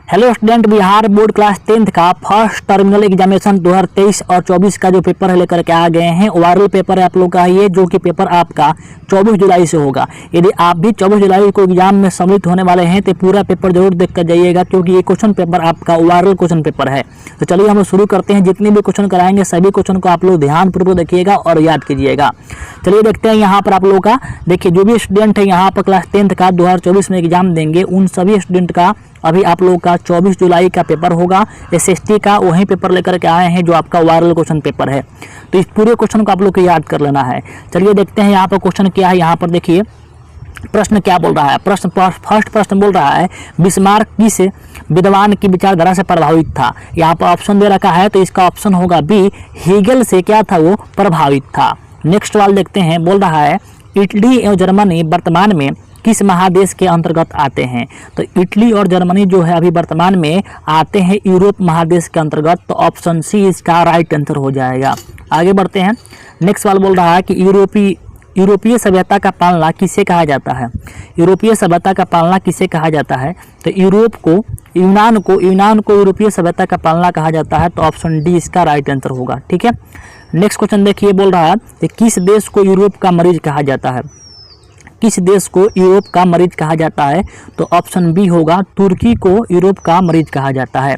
Hello student, Bihar board class 10th का first terminal examination 2023 और 24 का जो पेपर है लेकर के आ गए हैं। ओवरऑल पेपर है आप लोग का ये, जो कि पेपर आपका 24 जुलाई से होगा। यदि आप भी 24 जुलाई को एग्जाम में सम्मिलित होने वाले हैं तो पूरा पेपर जरूर देख कर जाइएगा, क्योंकि ये क्वेश्चन पेपर आपका ओवरऑल क्वेश्चन पेपर है। तो चलिए हम शुरू करते हैं। जितने भी क्वेश्चन कराएंगे सभी क्वेश्चन को आप लोग ध्यानपूर्वक देखिएगा और याद कीजिएगा। चलिए देखते हैं यहाँ पर आप लोगों का। देखिए, जो भी स्टूडेंट है यहाँ पर क्लास 10th का 2024 में एग्जाम देंगे, उन सभी स्टूडेंट का अभी आप लोगों का 24 जुलाई का पेपर होगा। SST का वही पेपर लेकर के आए हैं जो आपका ओवरऑल क्वेश्चन पेपर है। तो इस पूरे क्वेश्चन को आप लोग को याद कर लेना है। चलिए देखते हैं यहाँ पर क्वेश्चन क्या है। यहाँ पर देखिए प्रश्न क्या बोल रहा है। फर्स्ट प्रश्न बोल रहा है, बिस्मार्क किस विद्वान की विचारधारा से प्रभावित था। यहाँ पर ऑप्शन दे रखा है, तो इसका ऑप्शन होगा बी, हीगल से क्या था वो प्रभावित था। नेक्स्ट वाला देखते हैं। बोल रहा है, इटली एवं जर्मनी वर्तमान में किस महादेश के अंतर्गत आते हैं। तो इटली और जर्मनी जो है अभी वर्तमान में आते हैं यूरोप महादेश के अंतर्गत। तो ऑप्शन सी इसका राइट आंसर हो जाएगा। आगे बढ़ते हैं। नेक्स्ट वाला बोल रहा है कि यूरोपीय सभ्यता का पालना किसे कहा जाता है। यूरोपीय सभ्यता का पालना किसे कहा जाता है। तो यूनान को यूरोपीय सभ्यता का पालना कहा जाता है। तो ऑप्शन डी इसका राइट आंसर होगा। ठीक है। नेक्स्ट क्वेश्चन देखिए, बोल रहा है कि किस देश को यूरोप का मरीज कहा जाता है। किस देश को यूरोप का मरीज कहा जाता है। तो ऑप्शन बी होगा, तुर्की को यूरोप का मरीज कहा जाता है।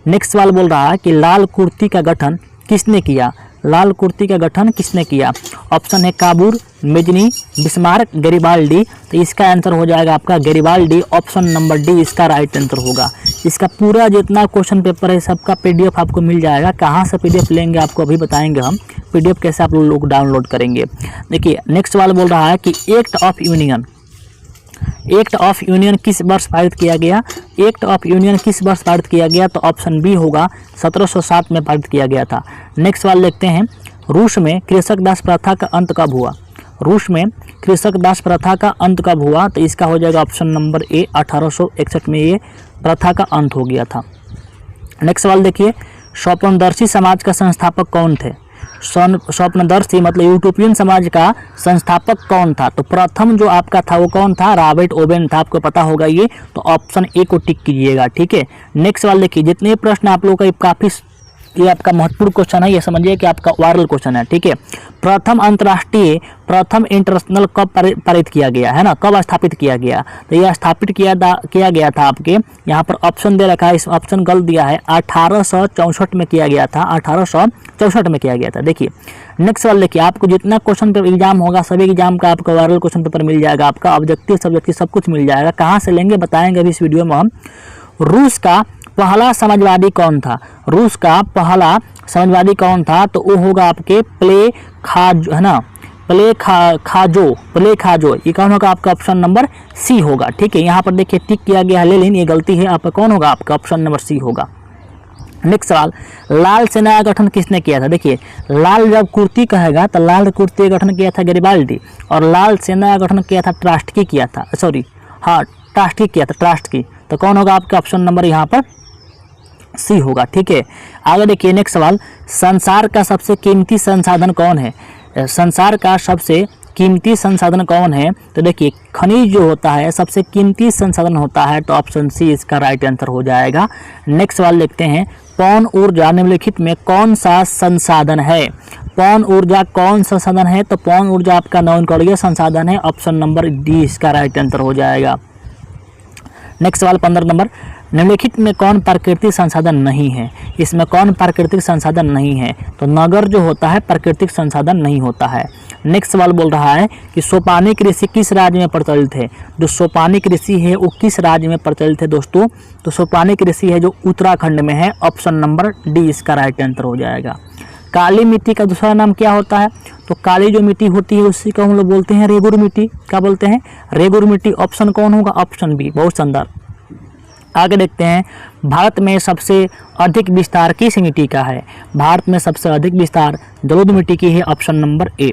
नेक्स्ट सवाल बोल रहा है कि लाल कुर्ती का गठन किसने किया। लाल कुर्ती का गठन किसने किया। ऑप्शन है काबूर, मेजनी, बिस्मार्क, गैरिबाल्डी। तो इसका आंसर हो जाएगा आपका गैरिबाल्डी। ऑप्शन नंबर डी इसका राइट आंसर होगा। इसका पूरा जितना क्वेश्चन पेपर है सबका PDF आपको मिल जाएगा। कहाँ से PDF लेंगे आपको अभी बताएंगे हम। PDF कैसे आप लोग डाउनलोड करेंगे। देखिए नेक्स्ट सवाल बोल रहा है कि एक्ट ऑफ यूनियन किस वर्ष पारित किया गया। एक्ट ऑफ यूनियन किस वर्ष पारित किया गया। तो ऑप्शन बी होगा, 1707 में पारित किया गया था। नेक्स्ट सवाल देखते हैं, रूस में कृषक दास प्रथा का अंत कब हुआ। रूस में कृषक दास प्रथा का अंत कब हुआ। तो इसका हो जाएगा ऑप्शन नंबर ए, 1861 में ये प्रथा का अंत हो गया था। नेक्स्ट सवाल देखिए, स्वप्नदर्शी समाज का संस्थापक कौन थे। स्वप्नदर्शी मतलब यूटोपियन समाज का संस्थापक कौन था। तो प्रथम जो आपका था वो कौन था, रॉबर्ट ओवेन था। आपको पता होगा ये। तो ऑप्शन ए को टिक कीजिएगा। ठीक है। नेक्स्ट सवाल देखिए, जितने प्रश्न आप लोगों का काफी ये आपका महत्वपूर्ण क्वेश्चन है, ये समझिए कि आपका ओवरऑल क्वेश्चन है। ठीक है। प्रथम इंटरनेशनल कब पारित किया गया है ना, कब स्थापित किया गया। तो यह स्थापित किया गया था आपके यहाँ पर ऑप्शन दे रखा है, इस ऑप्शन गलत दिया है। 1864 में किया गया था। 1864 में किया गया था। देखिए नेक्स्ट सवाल देखिए, आपको जितना क्वेश्चन पेपर एग्जाम होगा सभी एग्जाम का आपका ओवरऑल क्वेश्चन पेपर मिल जाएगा। आपका ऑब्जेक्टिव सब्जेक्टिव सब कुछ मिल जाएगा। कहाँ से लेंगे बताएंगे अभी इस वीडियो में हम। रूस का पहला समाजवादी कौन था। रूस का पहला समाजवादी कौन था। तो वो होगा आपके प्लेखाजो है ना, प्लेखाजो। ये कौन होगा आपका, ऑप्शन नंबर सी होगा। ठीक है। यहाँ पर देखिए टिक किया गया है, लेकिन ये गलती है। आपका कौन होगा, आपका ऑप्शन नंबर सी होगा। नेक्स्ट सवाल, लाल सेना का गठन किसने किया था। देखिए लाल जब कुर्ती कहेगा तो लाल कुर्ती का गठन किया था गैरिबाल्डी, और लाल सेना का गठन किया था ट्रास्टकी किया था। ट्रास्टकी किया था, ट्रास्टकी। तो कौन होगा आपका ऑप्शन नंबर यहाँ पर सी होगा। ठीक है। आगे देखिए नेक्स्ट सवाल, संसार का सबसे कीमती संसाधन कौन है। संसार का सबसे कीमती संसाधन कौन है। तो देखिए खनिज जो होता है सबसे कीमती संसाधन होता है। तो ऑप्शन सी इसका राइट आंसर हो जाएगा। नेक्स्ट सवाल देखते हैं, पवन ऊर्जा निम्नलिखित में कौन सा संसाधन है। पवन ऊर्जा कौन सा संसाधन है। तो पवन ऊर्जा आपका नवीकरणीय संसाधन है। ऑप्शन नंबर डी इसका राइट आंसर हो जाएगा। नेक्स्ट सवाल 15 नंबर, निम्नलिखित में कौन प्राकृतिक संसाधन नहीं है। इसमें कौन प्राकृतिक संसाधन नहीं है। तो नगर जो होता है प्राकृतिक संसाधन नहीं होता है। नेक्स्ट सवाल बोल रहा है कि सोपानी कृषि किस राज्य में प्रचलित है। जो सोपानी कृषि है वो किस राज्य में प्रचलित है दोस्तों। तो सोपानी कृषि है जो उत्तराखंड में है। ऑप्शन नंबर डी इसका राइट आंसर हो जाएगा। काली मिट्टी का दूसरा नाम क्या होता है। तो काली जो मिट्टी होती है उसी को हम लोग बोलते हैं रेगुर मिट्टी। क्या बोलते हैं, रेगुर मिट्टी। ऑप्शन कौन होगा, ऑप्शन बी। बहुत सुंदर। आगे देखते हैं, भारत में सबसे अधिक विस्तार किस मिट्टी का है। भारत में सबसे अधिक विस्तार जलोढ़ मिट्टी की है। Option number A.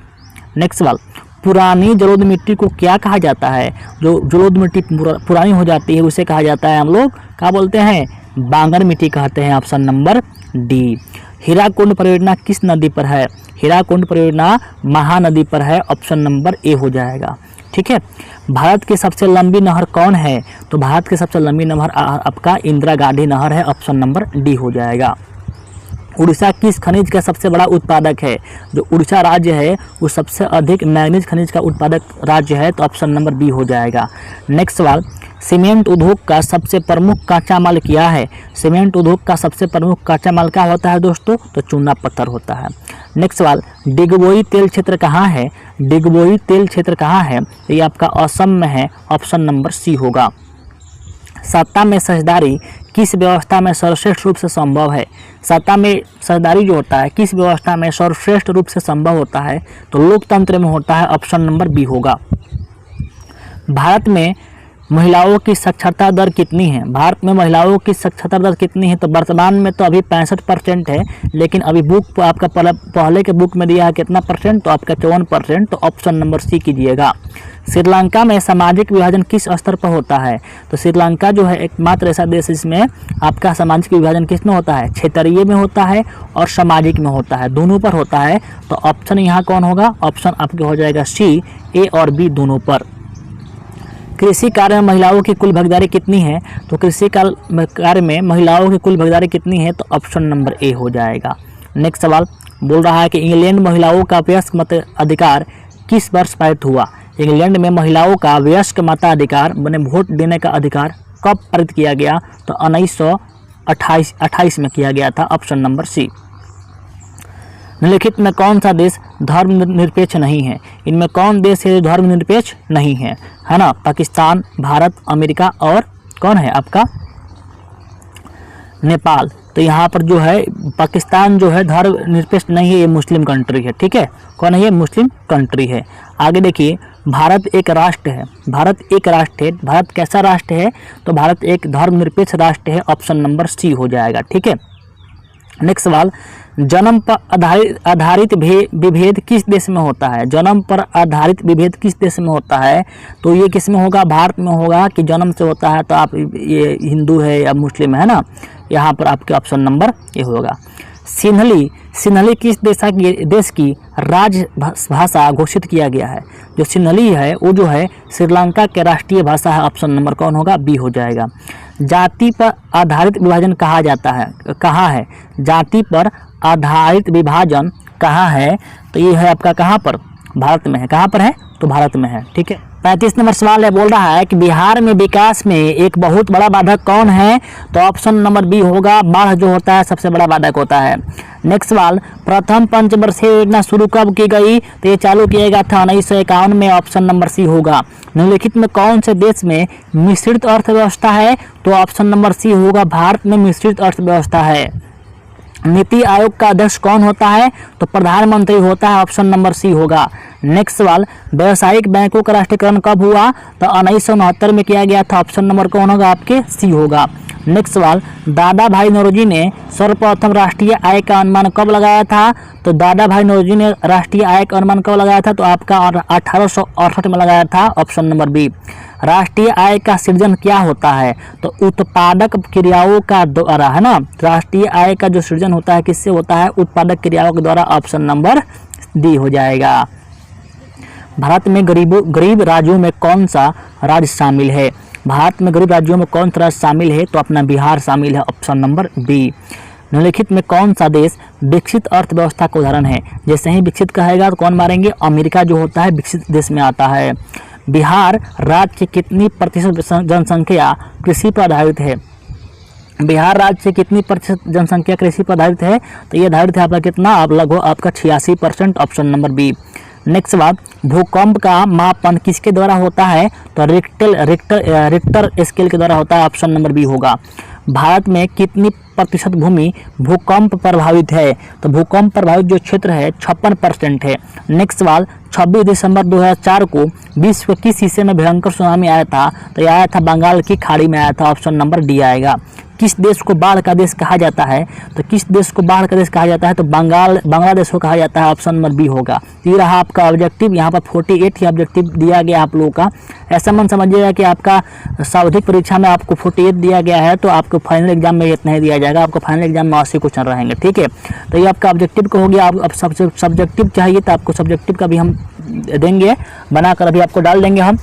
नेक्स्ट सवाल, पुरानी जलोढ़ मिट्टी को क्या कहा जाता है। जो जलोढ़ मिट्टी पुरानी हो जाती है उसे कहा जाता है हम लोग क्या बोलते हैं, बांगर मिट्टी कहते हैं। Option number D. हीराकुंड परियोजना किस नदी पर है। हीराकुंड परियोजना महानदी पर है। ऑप्शन नंबर ए हो जाएगा। ठीक है। भारत की सबसे लंबी नहर कौन है? तो भारत की सबसे लंबी नहर आपका इंदिरा गांधी नहर है, ऑप्शन नंबर डी हो जाएगा। उड़ीसा किस खनिज का सबसे बड़ा उत्पादक है? जो उड़ीसा राज्य है वो सबसे अधिक मैंगनीज खनिज का उत्पादक राज्य है, तो ऑप्शन नंबर बी हो जाएगा। नेक्स्ट सवाल, सीमेंट उद्योग का सबसे प्रमुख कच्चा माल क्या है? सीमेंट उद्योग का सबसे प्रमुख कच्चा माल क्या होता है दोस्तों? तो चूना पत्थर होता है। नेक्स्ट सवाल, डिगबोई तेल क्षेत्र कहाँ है? डिगबोई तेल क्षेत्र कहाँ है? तो ये आपका असम में है, ऑप्शन नंबर सी होगा। सत्ता में साझेदारी किस व्यवस्था में सर्वश्रेष्ठ रूप से संभव है? सत्ता में साझेदारी जो होता है किस व्यवस्था में सर्वश्रेष्ठ रूप से संभव होता है? तो लोकतंत्र में होता है, ऑप्शन नंबर बी होगा। भारत में महिलाओं की साक्षरता दर कितनी है? भारत में महिलाओं की साक्षरता दर कितनी है? तो वर्तमान में तो अभी 65% है, लेकिन अभी बुक आपका पहले के बुक में दिया है कितना परसेंट? तो आपका 54%, तो ऑप्शन नंबर सी कीजिएगा। श्रीलंका में सामाजिक विभाजन किस स्तर पर होता है? तो श्रीलंका जो है एकमात्र ऐसा देश जिसमें आपका सामाजिक विभाजन किस में होता है? क्षेत्रीय में होता है और सामाजिक में होता है, दोनों पर होता है। तो ऑप्शन यहाँ कौन होगा? ऑप्शन आपके हो जाएगा सी, ए और बी दोनों पर। कृषि कार्य में महिलाओं की कुल भागीदारी कितनी है? तो कृषि कार्य में महिलाओं की कुल भागीदारी कितनी है? तो ऑप्शन नंबर ए हो जाएगा। नेक्स्ट सवाल बोल रहा है कि इंग्लैंड महिलाओं का वयस्क मताधिकार किस वर्ष पारित हुआ? इंग्लैंड में महिलाओं का वयस्क मताधिकार माने वोट देने का अधिकार कब पारित किया गया? तो 1928 में किया गया था, ऑप्शन नंबर सी। निम्नलिखित में कौन सा देश धर्मनिरपेक्ष नहीं है? इनमें कौन देश है जो धर्मनिरपेक्ष नहीं है? है ना, पाकिस्तान, भारत, अमेरिका और कौन है आपका नेपाल। तो यहाँ पर जो है पाकिस्तान जो है धर्मनिरपेक्ष नहीं है, ये मुस्लिम कंट्री है। ठीक है, कौन है ये? मुस्लिम कंट्री है। आगे देखिए, भारत एक राष्ट्र है। भारत एक राष्ट्र है। भारत कैसा राष्ट्र है? तो भारत एक धर्मनिरपेक्ष राष्ट्र है, ऑप्शन नंबर सी हो जाएगा। ठीक है। नेक्स्ट सवाल, जन्म पर आधारित विभेद किस देश में होता है? जन्म पर आधारित विभेद किस देश में होता है? तो ये किस में होगा? भारत में होगा। कि जन्म से होता है तो आप ये हिंदू है या मुस्लिम है ना, यहाँ पर आपके ऑप्शन नंबर ये होगा। सिन्हली किस देश की राजभाषा घोषित किया गया है? जो सिन्हली है वो जो है श्रीलंका के राष्ट्रीय भाषा है, ऑप्शन नंबर कौन होगा? बी हो जाएगा। जाति पर आधारित विभाजन कहा जाता है, कहाँ है? जाति पर आधारित विभाजन कहाँ है? तो ये है आपका कहाँ पर? भारत में है। कहाँ पर है? तो भारत में है। ठीक है। 35 नंबर सवाल है, बोल रहा है कि बिहार में विकास में एक बहुत बड़ा बाधक कौन है? तो ऑप्शन नंबर बी होगा, बाढ़ जो होता है सबसे बड़ा बाधक होता है। नेक्स्ट सवाल, प्रथम पंचवर्षीय योजना शुरू कब की गई? तो ये चालू किया गया था 1951 में, ऑप्शन नंबर सी होगा। निम्नलिखित में कौन से देश में मिश्रित अर्थव्यवस्था है? तो ऑप्शन नंबर सी होगा, भारत में मिश्रित अर्थव्यवस्था है। नीति आयोग का अध्यक्ष कौन होता है? तो प्रधानमंत्री होता है, ऑप्शन नंबर सी होगा। नेक्स्ट सवाल, व्यावसायिक बैंकों का राष्ट्रीयकरण कब हुआ? तो 1969 में किया गया था, ऑप्शन नंबर कौन होगा? आपके सी होगा। नेक्स्ट सवाल, दादा भाई नौरोजी ने सर्वप्रथम राष्ट्रीय आय का अनुमान कब लगाया था? तो दादा भाई नौरोजी ने राष्ट्रीय आय का अनुमान कब लगाया था? तो आपका 1868 में लगाया था, ऑप्शन नंबर बी। राष्ट्रीय आय का सृजन क्या होता है? तो उत्पादक क्रियाओं का द्वारा, है ना। राष्ट्रीय आय का जो सृजन होता है किससे होता है? उत्पादक क्रियाओं के द्वारा, ऑप्शन नंबर डी हो जाएगा। भारत में गरीब राज्यों में कौन सा राज्य शामिल है? भारत में गरीब राज्यों में कौन सा राज्य शामिल है? तो अपना बिहार शामिल है, ऑप्शन नंबर बी। निम्नलिखित में कौन सा देश विकसित अर्थव्यवस्था का उदाहरण है? जैसे ही विकसित कहेगा तो कौन मारेंगे? अमेरिका जो होता है विकसित देश में आता है। बिहार राज्य की कितनी प्रतिशत जनसंख्या कृषि पर आधारित है? बिहार राज्य से कितनी प्रतिशत जनसंख्या कृषि पर आधारित है? तो ये आधारित है आपका कितना? आप लगभग आपका 86%, ऑप्शन नंबर बी। नेक्स्ट बात, भूकंप का मापन किसके द्वारा होता है? तो रिक्टर स्केल के द्वारा होता है, ऑप्शन नंबर बी होगा। भारत में कितनी प्रतिशत भूमि भूकंप प्रभावित है? तो भूकंप प्रभावित जो क्षेत्र है 56% है। नेक्स्ट सवाल, 26 दिसंबर 2004 को विश्व के किस हिस्से में भयंकर सुनामी आया था? तो यह आया था बंगाल की खाड़ी में आया था, ऑप्शन नंबर डी आएगा। किस देश को बाढ़ का देश कहा जाता है? तो किस देश को बाढ़ का देश कहा जाता है? तो बांग्लादेश को कहा जाता है, ऑप्शन नंबर बी होगा। ये रहा आपका ऑब्जेक्टिव। यहाँ पर 48 ही ऑब्जेक्टिव दिया गया आप लोगों का। ऐसा मन समझिएगा कि आपका सावधिक परीक्षा में आपको 48 दिया गया है, तो आपको फाइनल एग्जाम में इतना ही दिया जाएगा। आपको फाइनल एग्जाम में 80 क्वेश्चन रहेंगे। ठीक है, तो ये आपका ऑब्जेक्टिव का हो गया। अब सब्जेक्टिव चाहिए तो आपको सब्जेक्टिव का भी हम देंगे, बनाकर अभी आपको डाल देंगे हम,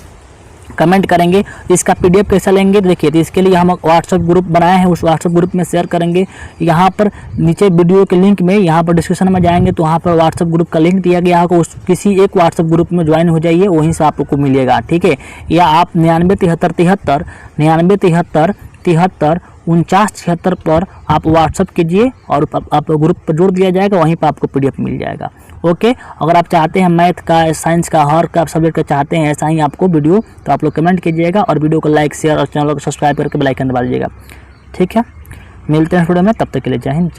कमेंट करेंगे। इसका पीडीएफ कैसा लेंगे देखिए, तो इसके लिए हम व्हाट्सएप ग्रुप बनाए हैं, उस व्हाट्सएप ग्रुप में शेयर करेंगे। यहाँ पर नीचे वीडियो के लिंक में, यहाँ पर डिस्क्रिप्शन में जाएंगे तो वहाँ पर व्हाट्सएप ग्रुप का लिंक दिया गया होगा, उस किसी एक व्हाट्सएप ग्रुप में ज्वाइन हो जाइए, वहीं से आपको मिलेगा, ठीक है। या आप 9973734976 पर आप व्हाट्सअप कीजिए और आप ग्रुप पर जोड़ दिया जाएगा, वहीं पर आपको पीडीएफ मिल जाएगा। ओके, अगर आप चाहते हैं मैथ का, साइंस का, हर का सब्जेक्ट का चाहते हैं ऐसा ही आपको वीडियो, तो आप लोग कमेंट कीजिएगा और वीडियो को लाइक, शेयर और चैनल को सब्सक्राइब करके बेल आइकन दबा दीजिएगा, ठीक है। मिलते हैं वीडियो में, तब तक के लिए जय हिंद।